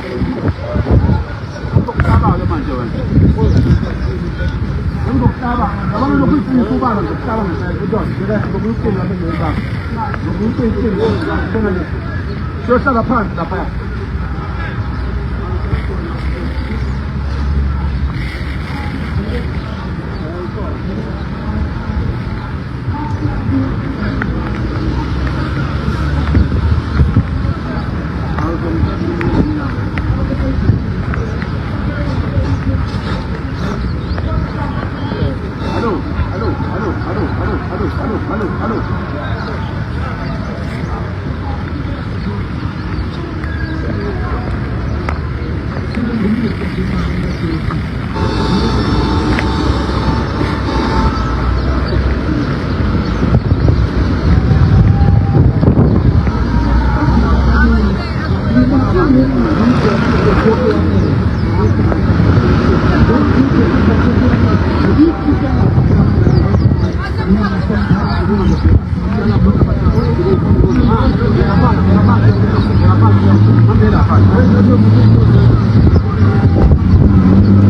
Untuk taba ke mana jalan? Untuk taba. Kalau nak pergi ke Subang, untuk taba saya kerja. Kita berbuka lagi juga. Berbuka itu, kita ni. Siapa dapat? Halo.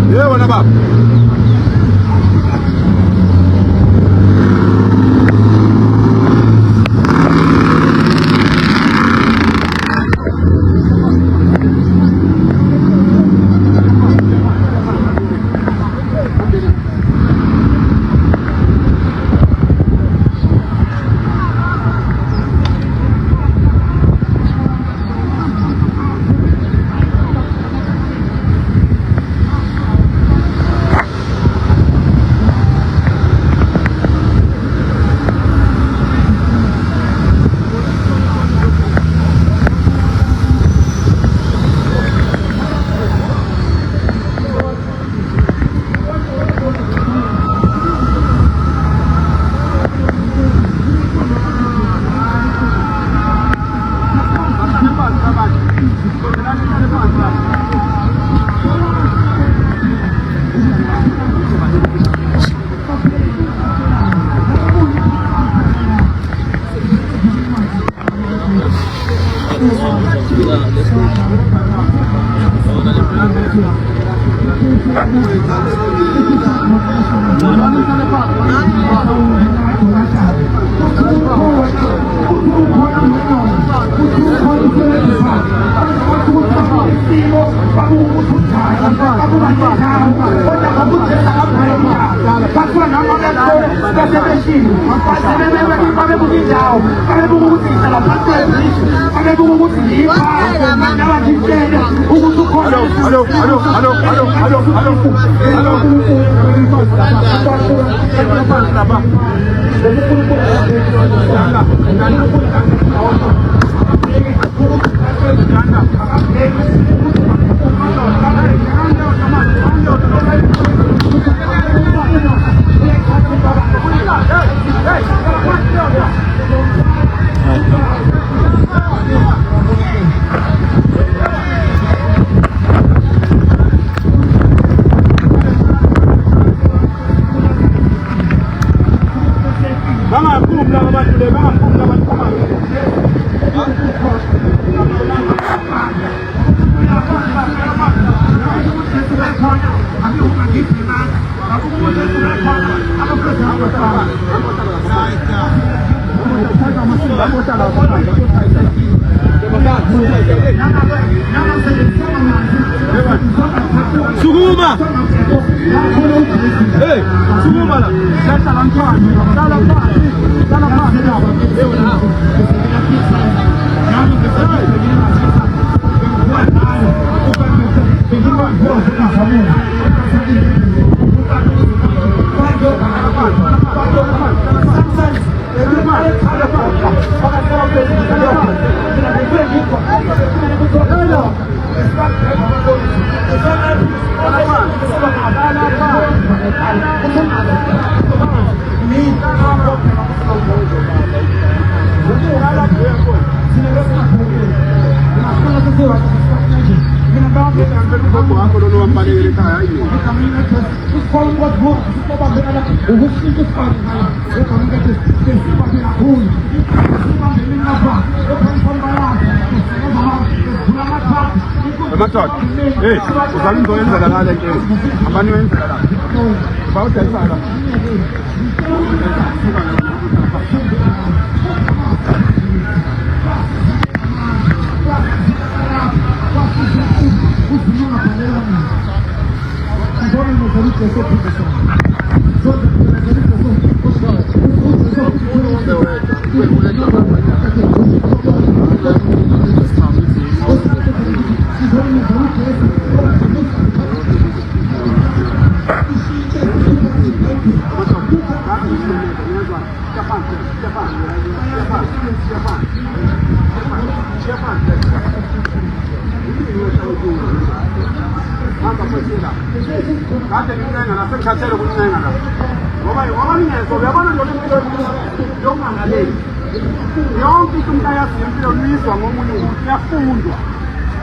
Ya, mana bab? Suguma! Hey, Suguma lah. Saya salam tuan. Emadoda hey uzama into yenzela la lento abanye wenzela la bawudayisa la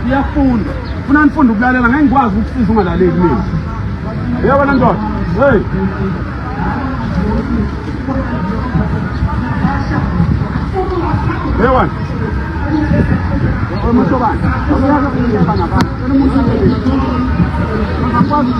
iyafunda ufuna nifunde ukulalela ngeke ngikwazi ukusiza ungalaleli mina yebo ndoda hey Lewan Omosobani uyaza kunyeba nabantu umuntu ngakwazi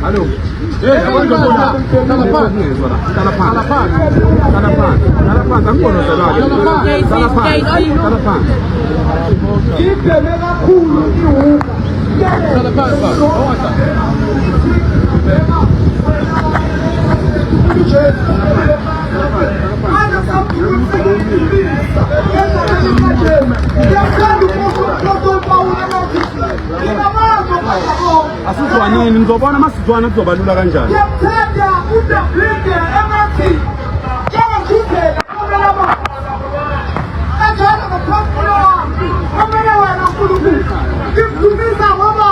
Hello. Hey, I want to go down. Asizwaneni ngizobona masizwana kuzobalula kanjani Ngiyamthanda uDavid eMathi Njengokuthela ngoba kanjalo ngaphambi wami kumele wena uNkulunkulu ngimdumisa ngoba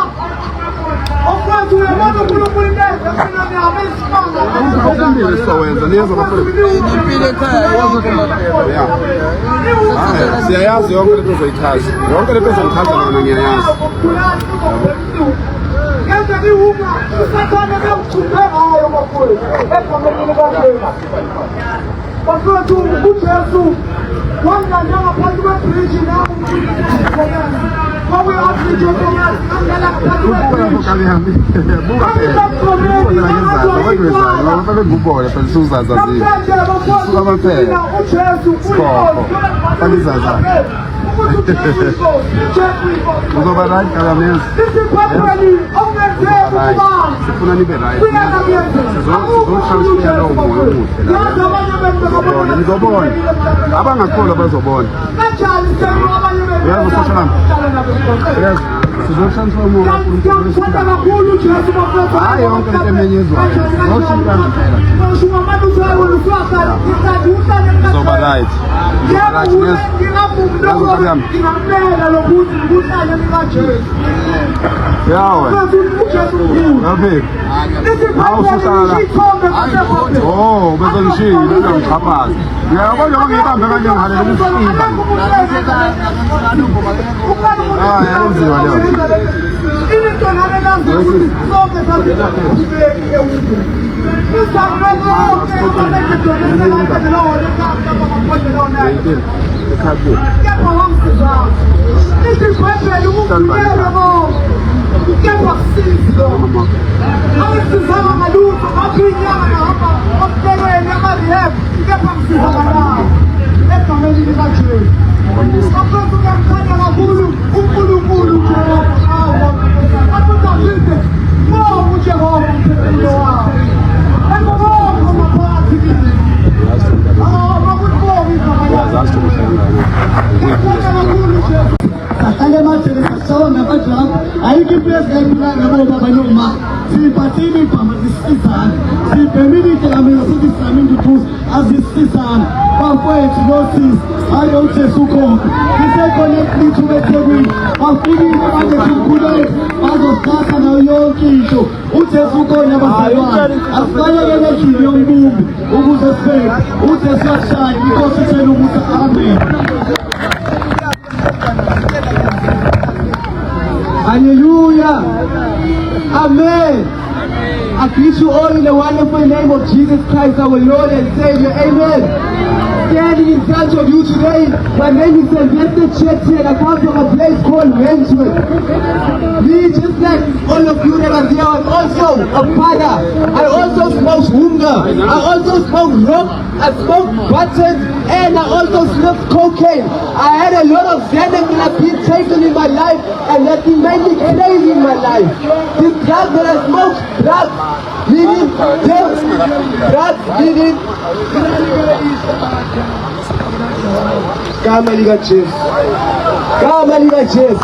okwazi uyabona uNkulunkulu inenze mina ngiyame isimanga ngokumbili sowenza niyenza bafowethu impilo ekhaya yazi siyayazi yonke lento zoyichaza yonke lento zoyichaza nona ngiyayazi Yenza niwuma usathana bekuthupha ngayo bafowethu egameni likaJesu bafowethu uJesu wanga ngaphansi kwebridge nawo Mawe athi Thomas angela ngaphansi kwebridge buka phela ngubona phela suzaza zini suka baphela uJesu uyizaza uzoba right kalameza sifuna nibe right sizoshayisela lowo moya omuhle nizobona abangakholwa bazobona uyazi usoshana yes sizoshayisela umoya hayi yonke lento emenyezwayo zoshintana phela uzoba right yes yawe ngabe hawu susala oh bezongishilo ngiyamchaphaza ngiyabona ngibambe kanje ngihalela ukusiba yenziwa leyo into ngale kanzima sonke sasikubeke si asizame intuthuko azisizane bafowethu nosisi hayi uJesu ukhona sisekhonekthi thuba eThekwini bafikile bangekhululeko bazosithatha nayo yonke into uJesu ukhona abazalwane asibalekele endlini yombumbi ukuze sibeke uJesu uyashaya inkosi ithela ukuthi amen. Hallelujah. Amen. I greet you all in the wonderful name of Jesus Christ, our Lord and Savior. Amen. Standing in front of you today, my name is Sylvester Chetty and I come from a place called Wentworth. Me, just like all of you that are here, I'm also a father. I also smoke hunger. I also smoke rock. I smoke buttons and I also smoke cocaine. I had a lot of venom that have been taken in my life and that been made me crazy in my life. This drug that I smoke, drugs, meaning death, drugs, meaning come on, you got chips. Come on, you got chips.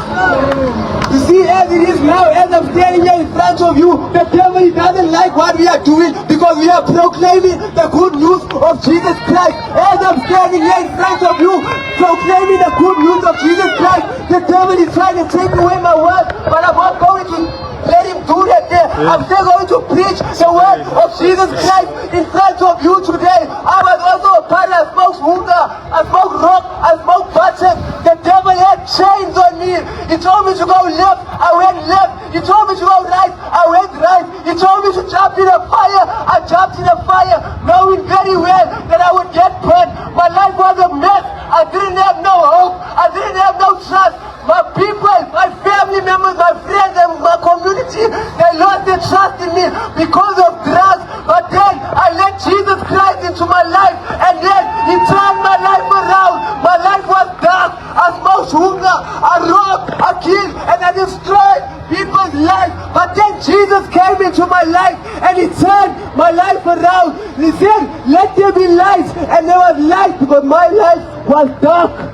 You see, as it is now, as I'm standing here in front of you, the devil doesn't like what we are doing because we are proclaiming the good news of Jesus Christ. As I'm standing here in front of you, proclaiming the good news of Jesus Christ, the devil is trying to take away my word, but I'm not going to let him do that there. I'm still going to preach the word of Jesus Christ in front of you today. I was also a part. I smoked hookah, I smoked rock, I smoked buttons. The devil had chains on me. He told me to go left, I went left. He told me to go right, I went right. He told me to jump in the fire, I jumped in the fire, knowing very well that I would get burned. My life was a mess. I didn't have no hope. I didn't have no trust. My people, my family members, my friends and my community, they lost their trust in me because of drugs. But then I let Jesus Christ into my life and then he turned my life around. My life was dark. I smoked hunger, I robbed, I killed and I destroyed people's lives. But then Jesus came into my life and he turned my life around. He said, let there be light, and there was light because my life was dark.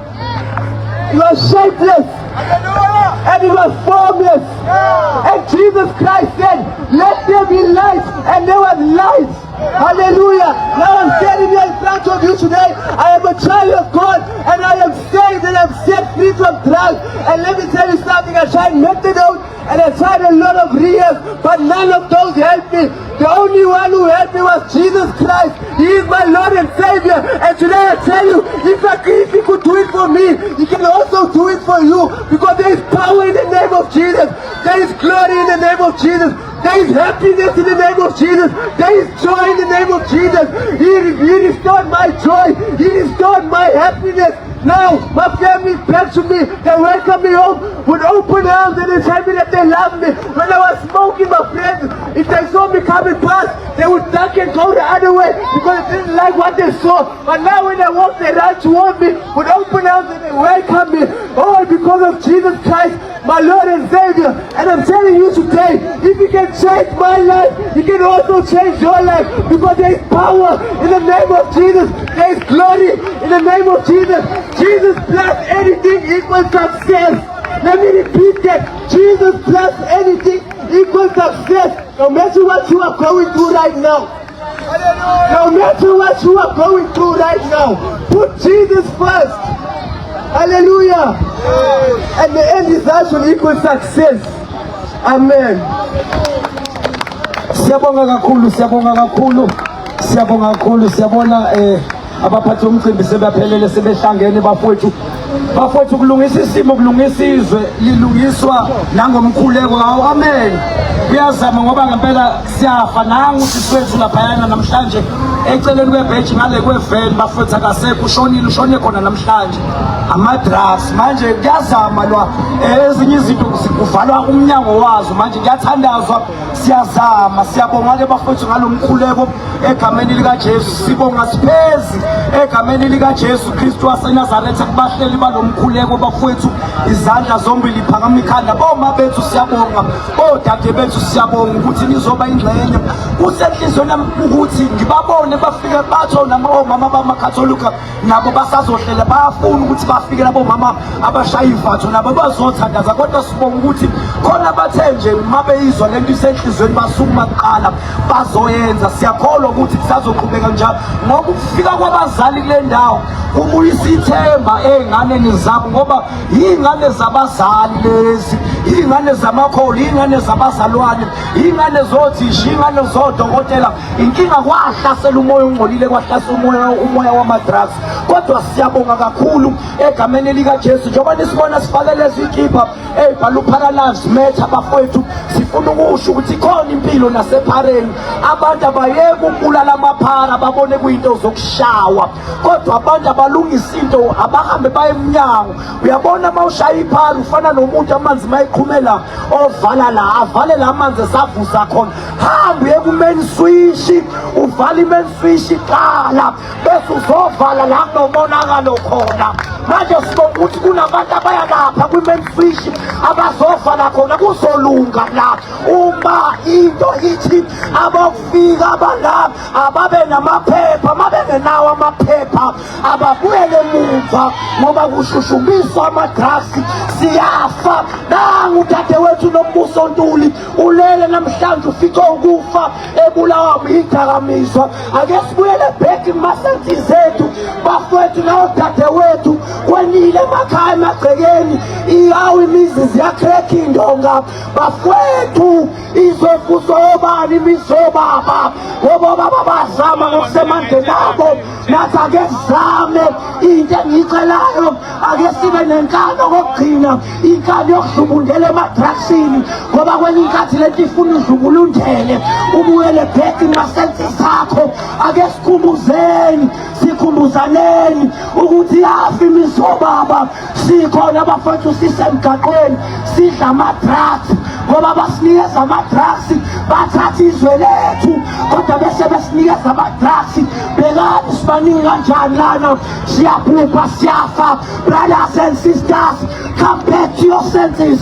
It was shapeless. And it was formless. And Jesus Christ said, let there be light, and there was light. Hallelujah. Now I'm standing here in front of you today. I am a child of God and I am saved and I'm set free from drugs. And let me tell you something, I tried methadone and I tried a lot of rehab, but none of those helped me. The only one who helped me was Jesus Christ. He is my Lord and Savior. And today I tell you, if he could do it for me, he can also do it for you. Because there is power in the name of Jesus. There is glory in the name of Jesus. There is happiness in the name of Jesus. There is joy in the name of Jesus. He restored my joy. He restored my happiness. Now, my family is back to me. They welcome me home with open arms and they tell me that they love me. When I was smoking, my friends, if they saw me coming past, they would duck and go the other way because they didn't like what they saw. But now when I walk, they run towards me with open arms and they welcome me. All because of Jesus Christ, my Lord and Savior. And I'm telling you today, if He can change my life, He can also change your life because there is power in the name of Jesus. There is glory in the name of Jesus. Jesus plus anything equals success. Let me repeat that. Jesus plus anything equals success. No matter what you are going through right now. No matter what you are going through right now. Put Jesus first. Hallelujah. And the end result will equal success. Amen. Siyabonga kakhulu, siyabonga kakhulu. Siyabonga kakhulu, siyabona abaphathi bomcimbi sebaphelele sebehlangene bafowethu kulungisa isimo kulungisa izwe lilungiswa nangomkhuleko kawo. Amen. Kuyazama ngoba ngempela siyafa nangu siswethu laphayana namhlanje eceleni kwebheji ngale kweveni bafowethu akasekho ushone khona namhlanje amadrugs manje kuyazama lwa ezinye izinto kuvalwa umnyango wazo manje kuyathandazwa siyazama siyabonga ke bafowethu ngalomkhuleko egameni lika Jesu sibonga siphezi egameni lika Jesu Kristu waseNazaretha kubahleli balomkhuleko bafowethu izandla zombili phakama ikhanda boma bethu siyabonga bodade bethu siyabonga ukuthi nizoba ingxenye kusenhlizweni yami ukuthi ngibabone ubone bafike batho namama bamakatholika nabo basazohlela bayafuna ukuthi bafike labo mama abashaya ivatho nabo bazothandaza kodwa sibonga ukuthi khona bathe nje uma beyizwa lento isenhlizweni basukuma kuqala bazoyenza siyakholwa ukuthi kusazoqhubeka njalo ngoba ukufika kwabazali kule ndawo kubuyisa ithemba ey'nganeni zabo ngoba yiy'ngane zabazali lezi yiy'ngane zamakholo yiy'ngane zabazalwane yiy'ngane zothisha yiy'ngane zodokotela inkinga kwahlasela umoya ongcolile kwahlasela umoya wama-drugs kodwa siyabonga kakhulu egameni likaJesu njengoba nisibona sifake lezi ikhipha ey'bhala u-Paralives Matter bafowethu sifuna ukusho ukuthi khona impilo nasephareni abantu abayeke ukubulala amaphara babone kuyinto zokushawa kodwa abantu abalungisa into abahambe baye emnyango uyabona uma ushaya iphara ufana nomuntu amanzi mayiqhumela ovala la avale la amanzi esavuza khona hamba uye ku-main switch uvale i-main switch qala bese uzovala la kunomonakalo khona manje sibonga ukuthi kunabantu abayalapha kwi-main switch abazovala khona kuzolunga la uma into ithi abafika abala ababe namaphepha mabengenawo amaphepha ababuyele emuva ngoba kushushumbiswa ama-drugs siyafa nangu udadewethu noMbuso Ntuli ulele namhlanje ufice ukufa ebulawa yidakamizwa ake sibuyele back kumasensi zethu bafowethu nawodadewethu kwenile emakhaya emagcekeni iyawo imizi ziyakreka indonga bafowethu izofu zobani imizobaba ngoba baba bazama ngokusemandleni abo nathi ake sizame into engiyicelayo ake sibe nenkalo kokugcina inkalo yokudlubundela emadrugsini ngoba kwenye inkathi lento ifuna udlubulundele ubuyele back kumasensi zakho ake sikhumbuzaneni ukuthi yafi imizobaba sikhona bafowethu sisemgaqweni sidla ama-drugs ngoba basinikeza ama-drugs bathatha izwe lethu kodwa bese besinikeza ama-drugs bekani sibaningi kanjani lana siyabhubha siyafa brothers and sisters come back to your senses